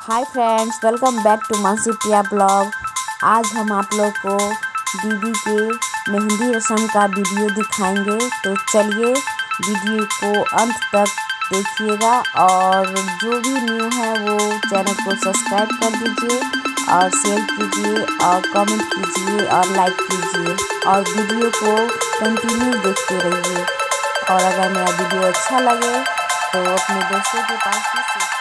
Hi friends, welcome back to Mansi Priya blog. आज हम आप लोग को दीदी के मेहंदी रस्म का वीडियो दिखाएंगे। तो चलिए वीडियो को अंत तक देखिएगा और जो भी न्यू है वो चैनल को सब्सक्राइब कर दीजिए और शेयर कीजिए और कमेंट कीजिए और लाइक कीजिए और वीडियो को कंटिन्यू देखते रहिए। और अगर मेरा वीडियो अच्छा लगे तो अपने दोस्तों के पास भी share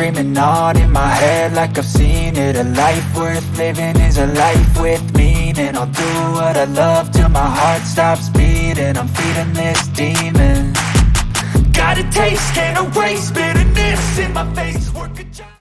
dreaming on in my head like I've seen it. A life worth living is a life with meaning. I'll do what I love till my heart stops beating. I'm feeding this demon. Got a taste, can't erase bitterness in my face. Work a job.